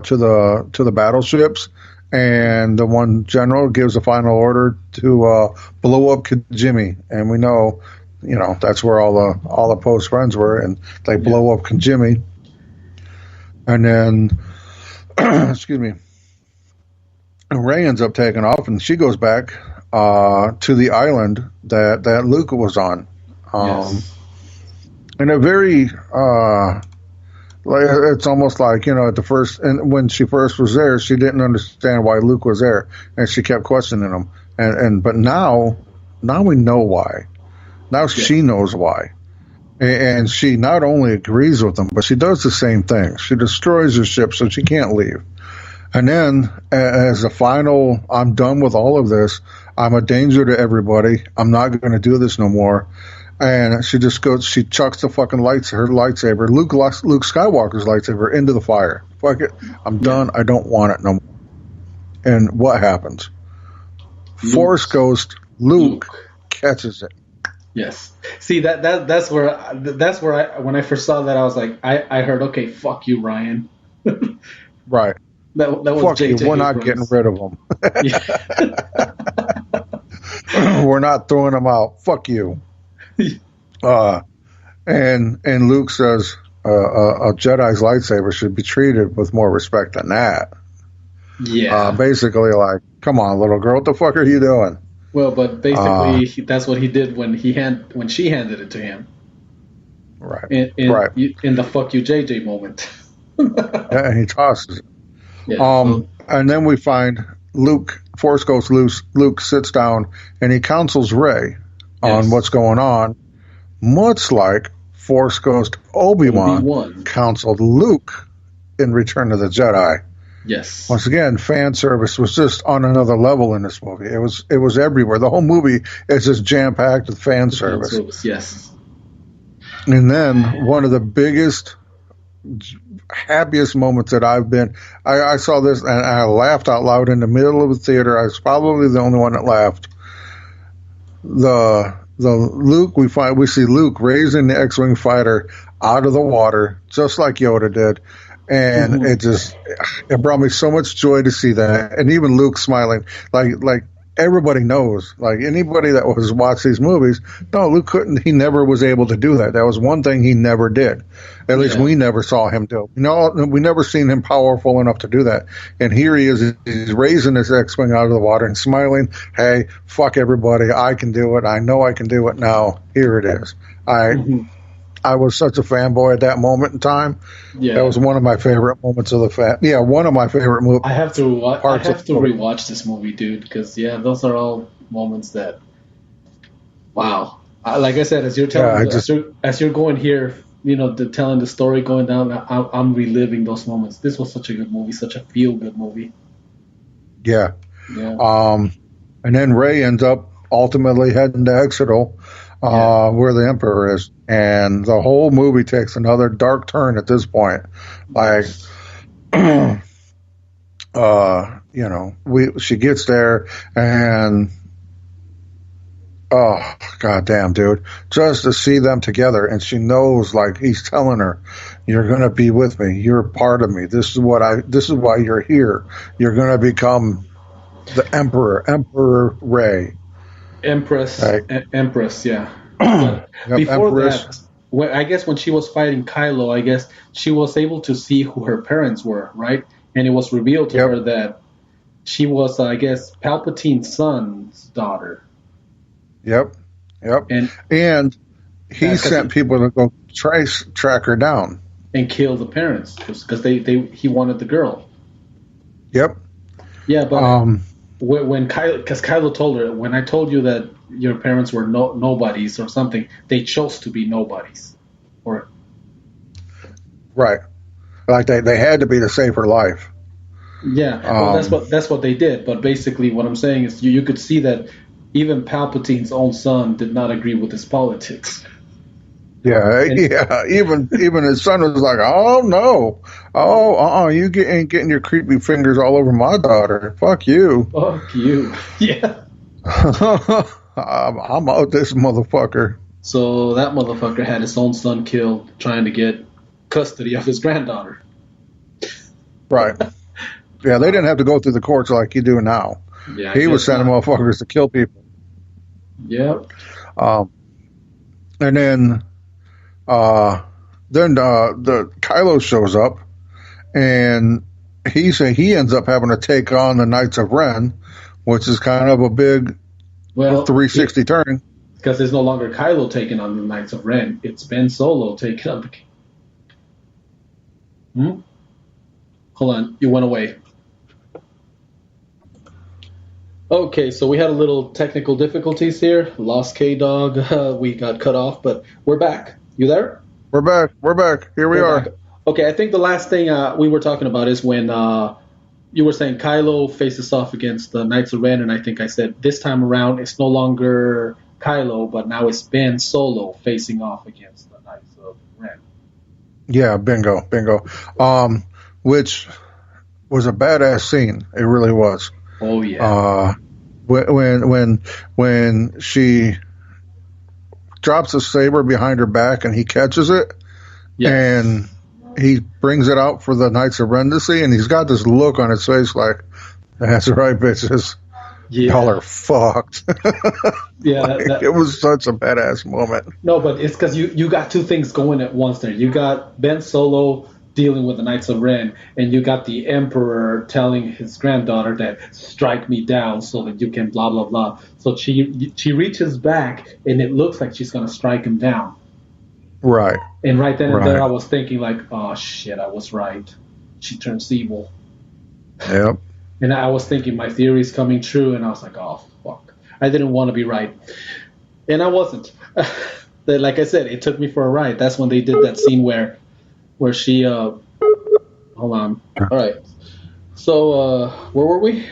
to the battleships, and the one general gives a final order to blow up Kijimi, and we know, that's where all the Poe's friends were, and they blow up Kijimi, and then excuse me, and Rey ends up taking off, and she goes back to the island that Luke was on, and a very it's almost like, at the first, and when she first was there, she didn't understand why Luke was there, and she kept questioning him, but now we know why. Now she knows why, and she not only agrees with him, but she does the same thing. She destroys the ship so she can't leave. And then, as a final, I'm done with all of this. I'm a danger to everybody. I'm not going to do this no more. And she just goes, she chucks the fucking her lightsaber, Luke Skywalker's lightsaber, into the fire. Fuck it. I'm done. I don't want it no more. And what happens? Force Ghost Luke catches it. Yes. See, that's where when I first saw that, I was like, I heard, okay, fuck you, Ryan. Right. That was fuck J. you. J. We're not getting rid of them. We're not throwing them out. Fuck you. And Luke says a Jedi's lightsaber should be treated with more respect than that. Yeah. Basically, like, come on, little girl, what the fuck are you doing? Well, but basically, that's what he did when she handed it to him. Right. In the fuck you, JJ moment. Yeah, and he tosses it. Yeah, and then we find Force Ghost Luke sits down and he counsels Rey on what's going on, much like Force Ghost Obi-Wan counseled Luke in Return of the Jedi. Yes. Once again, fan service was just on another level in this movie. It was everywhere. The whole movie is just jam-packed with fan service. Yes. And then one of the biggest, happiest moments that I've been, I saw this and I laughed out loud in the middle of the theater. I was probably the only one that laughed. The Luke, we see Luke raising the X-Wing fighter out of the water, just like Yoda did. And it brought me so much joy to see that. And even Luke smiling, like everybody knows, like anybody that was watched these movies, no, Luke he never was able to do that. That was one thing he never did. At least we never saw him do. We never seen him powerful enough to do that. And here he is, he's raising his X-Wing out of the water and smiling, hey, fuck everybody, I can do it. I know I can do it now. Here it is. I was such a fanboy at that moment in time. Yeah. That was one of my favorite moments of one of my favorite movies. I have to rewatch this movie, dude, because those are all moments that, wow. Like I said, as you're telling, as you're going here, telling the story going down, I'm reliving those moments. This was such a good movie, such a feel-good movie. Yeah. And then Rey ends up ultimately heading to Exegol, where the Emperor is. And the whole movie takes another dark turn at this point. Like, she gets there and, oh, goddamn, dude, just to see them together. And she knows, like, he's telling her, you're going to be with me. You're part of me. This is why you're here. You're going to become the Emperor Rey. Empress, yeah. Before Empress. that, I guess when she was fighting Kylo, I guess she was able to see who her parents were, right? And it was revealed to her that she was, I guess, Palpatine's son's daughter. Yep. And he sent people to go track her down and kill the parents because he wanted the girl. Yep. Yeah, but when Kylo told her, when I told you that your parents were nobodies or something, they chose to be nobodies, or right, like they had to be to save her life. Yeah, well, that's what they did. But basically, what I'm saying is, you could see that even Palpatine's own son did not agree with his politics. Yeah. Even his son was like, "Oh no, you ain't getting your creepy fingers all over my daughter. Fuck you. Fuck you." Yeah. I'm out this motherfucker. So that motherfucker had his own son killed trying to get custody of his granddaughter. Right. Yeah, they didn't have to go through the courts like you do now. Yeah, he was sending motherfuckers to kill people. Yep. And then the Kylo shows up, and he ends up having to take on the Knights of Ren, which is kind of a big 360 turn. Because it's no longer Kylo taking on the Knights of Ren; it's Ben Solo taking on the. Hold on, you went away. Okay, so we had a little technical difficulties here. Lost K-Dog. We got cut off, but we're back. You there? We're back. Here we are. Back. Okay, I think the last thing we were talking about is when you were saying Kylo faces off against the Knights of Ren, and I think I said this time around it's no longer Kylo, but now it's Ben Solo facing off against the Knights of Ren. Yeah, bingo. Which was a badass scene. It really was. Oh yeah. When she drops a saber behind her back and he catches it, and he brings it out for the Knights of Ren to see, and he's got this look on his face like, "That's right, bitches. Y'all are fucked." It was such a badass moment. No, but it's because you got two things going at once there. You got Ben Solo dealing with the Knights of Ren, and you got the Emperor telling his granddaughter that strike me down so that you can blah blah blah. So she reaches back, and it looks like she's gonna strike him down. Right. And right then and there, I was thinking like, oh shit, I was right. She turns evil. Yep. And I was thinking my theory is coming true, and I was like, oh fuck, I didn't want to be right, and I wasn't. Like I said, it took me for a ride. That's when they did that scene where she hold on. All right. So where were we?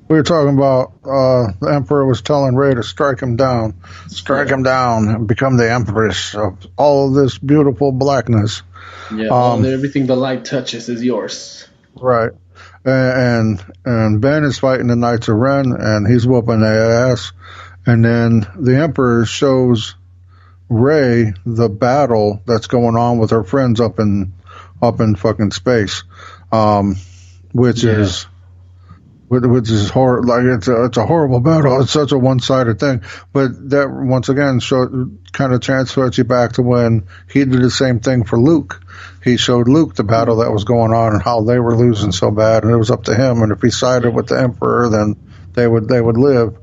We were talking about the Emperor was telling Rey to strike him down, and become the Empress of all of this beautiful blackness. Yeah, everything the light touches is yours. Right. And Ben is fighting the Knights of Ren, and he's whooping their ass. And then the Emperor shows Rey the battle that's going on with her friends up in fucking space, which is horrible. Like it's a horrible battle. It's such a one-sided thing. But that once again kind of transfers you back to when he did the same thing for Luke. He showed Luke the battle that was going on and how they were losing so bad, and it was up to him. And if he sided with the Emperor, then they would live.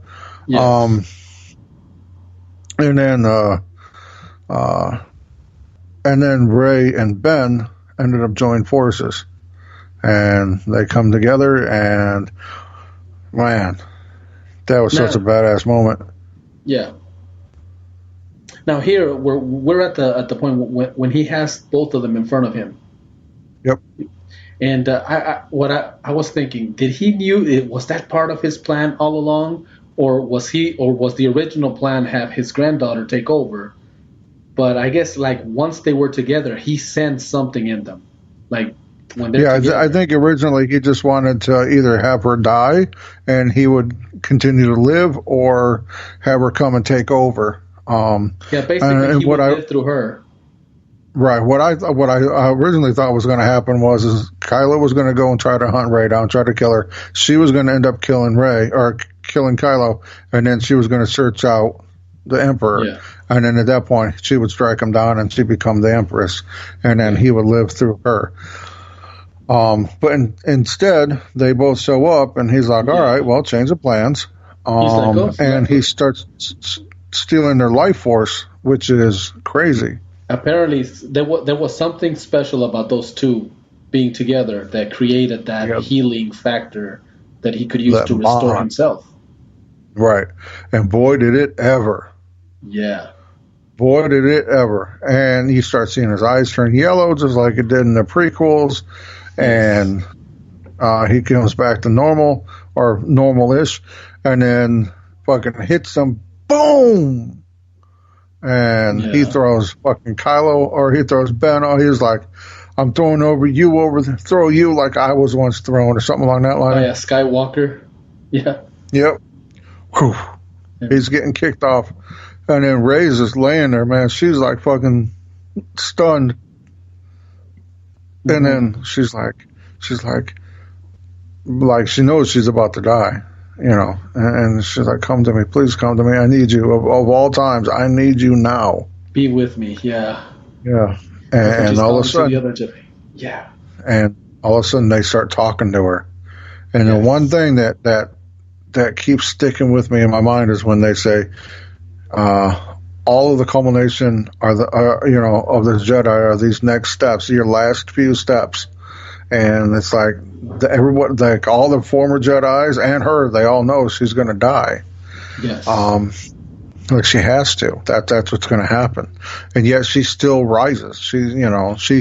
Yes. And then Rey and Ben ended up joining forces, and they come together, and man, that was such a badass moment. Yeah. Now here we're at the point when he has both of them in front of him. Yep. And I was thinking, did he knew it was that part of his plan all along, or was the original plan have his granddaughter take over? But I guess like once they were together, he sensed something in them, like when they're together. I think originally he just wanted to either have her die and he would continue to live, or have her come and take over. Basically, he would live through her. Right. What I originally thought was going to happen is Kylo was going to go and try to hunt Rey down, try to kill her. She was going to end up killing Rey or killing Kylo, and then she was going to search out the Emperor. Yeah. And then at that point, she would strike him down, and she'd become the Empress, and then he would live through her. But instead, they both show up, and he's like, "All right, well, change of plans." And he starts stealing their life force, which is crazy. Apparently, there was something special about those two being together that created that healing factor that he could use to restore himself. Right. And boy, did it ever. Yeah. Boy, did it ever. And you start seeing his eyes turn yellow, just like it did in the prequels. And he comes back to normal, or normal-ish, and then fucking hits them. Boom! And he throws fucking Kylo, or he throws Ben. Oh, he's like, "I'm throwing throw you like I was once thrown," or something along that line. Oh, yeah, Skywalker. Yeah. Yep. Whew. Yeah. He's getting kicked off. And then Rey's just laying there, man. She's like fucking stunned. Mm-hmm. And then she's like, she's like she knows she's about to die, and she's like, come to me, please come to me. I need you. Of all times, I need you now. Be with me. Yeah. Yeah. And all of a sudden, the other Jedi. Yeah. And all of a sudden they start talking to her. And the one thing that keeps sticking with me in my mind is when they say, all of the culmination of the Jedi are these next steps, your last few steps. And it's like everyone, like all the former Jedis and her, they all know she's going to die. Yes. Like she has to. That's what's going to happen. And yet she still rises. She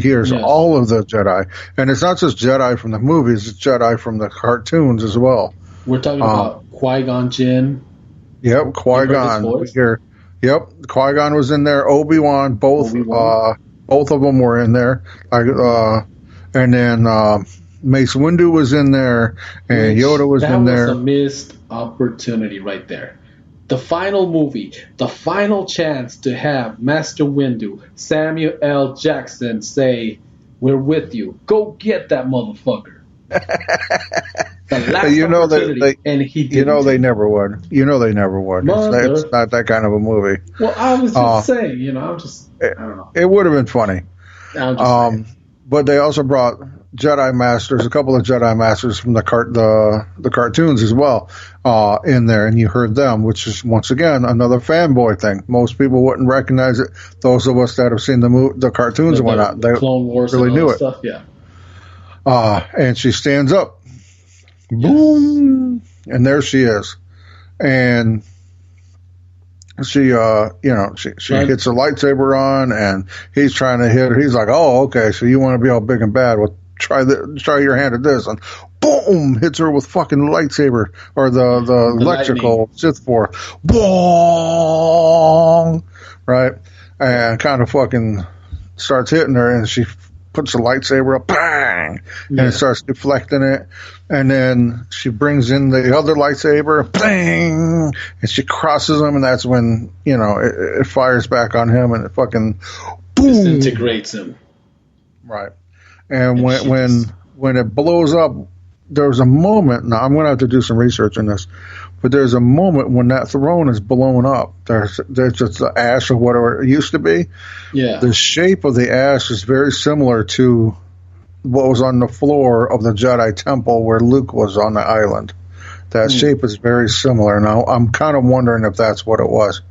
hears all of the Jedi, and it's not just Jedi from the movies; it's Jedi from the cartoons as well. We're talking about Qui-Gon Jinn. Yep, Qui-Gon. Yep, Qui-Gon was in there. Obi-Wan, both of them were in there. And then Mace Windu was in there, and Yoda was in there. That was a missed opportunity right there. The final movie, the final chance to have Master Windu, Samuel L. Jackson say, "We're with you. Go get that motherfucker." The last opportunity, and he didn't. They never would. They never would. It's not that kind of a movie. Well, I was just saying, I don't know. It would have been funny. I'm just saying. But they also brought Jedi Masters, a couple of Jedi Masters from the cartoons as well, in there, and you heard them, which is once again another fanboy thing. Most people wouldn't recognize it. Those of us that have seen the cartoons and whatnot, they Clone Wars really and all knew it. Stuff, yeah. And she stands up, boom, and there she is, and she hits her lightsaber on, and he's trying to hit her. He's like, "Oh, okay, so you want to be all big and bad? Well, try your hand at this," and boom, hits her with fucking lightsaber or the electrical Sith Force, boom, right, and kind of fucking starts hitting her, and she puts the lightsaber up, bang, and it starts deflecting it. And then she brings in the other lightsaber, bang, and she crosses him, and that's when, it fires back on him, and it fucking boom. Disintegrates him. Right. And when it blows up, there's a moment, now I'm going to have to do some research on this, but there's a moment when that throne is blown up. There's just the ash of whatever it used to be. Yeah. The shape of the ash is very similar to what was on the floor of the Jedi Temple where Luke was on the island. That shape is very similar. Now, I'm kind of wondering if that's what it was.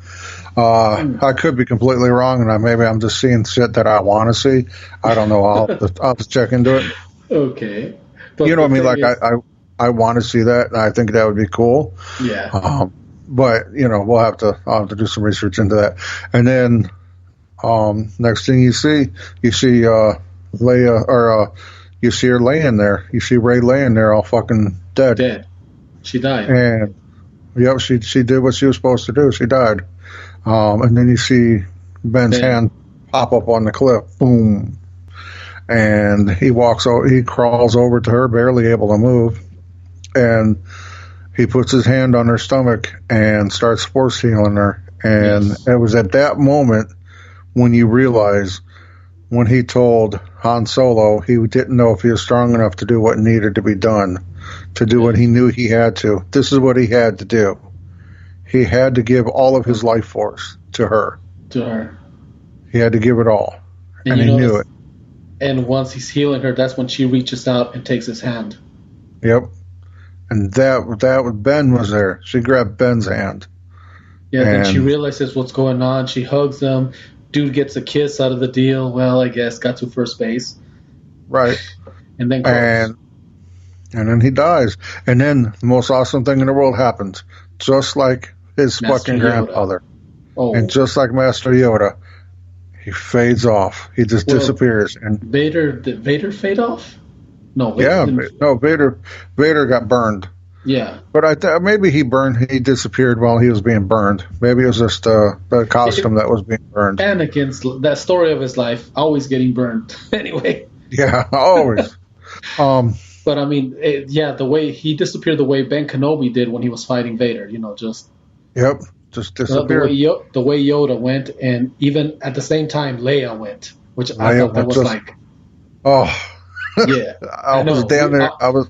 I could be completely wrong, and maybe I'm just seeing shit that I want to see. I don't know. I'll have to check into it. Okay. But you know what I mean? Like, I want to see that, and I think that would be cool. Yeah. But, I'll have to do some research into that. And then next thing you see Leia, or you see her laying there. You see Rey laying there all fucking dead. Dead. She died. And, yep, she did what she was supposed to do. She died. And then you see Ben's hand pop up on the cliff. Boom. And he crawls over to her, barely able to move. And he puts his hand on her stomach and starts force healing her. And it was at that moment when you realize when he told Han Solo he didn't know if he was strong enough to do what needed to be done, to do what he knew he had to. This is what he had to do. He had to give all of his life force to her. He had to give it all. And he knew it. And once he's healing her, that's when she reaches out and takes his hand. Yep. And that Ben was there. She grabbed Ben's hand. Yeah, then she realizes what's going on. She hugs him. Dude gets a kiss out of the deal. Well, I guess got to first base. Right. And then and then he dies. And then the most awesome thing in the world happens. Just like his fucking grandfather. Oh. And just like Master Yoda, he fades off. He just disappears. And did Vader fade off? No. Vader got burned. Yeah. But maybe he disappeared while he was being burned. Maybe it was just the costume that was being burned. Anakin's, that story of his life, always getting burned. Anyway. Yeah, always. But I mean, the way he disappeared, the way Ben Kenobi did when he was fighting Vader, just. Yep, just disappeared. The way Yoda went, and even at the same time, Leia went, which I thought that was like. Oh. Yeah, I was down there. I was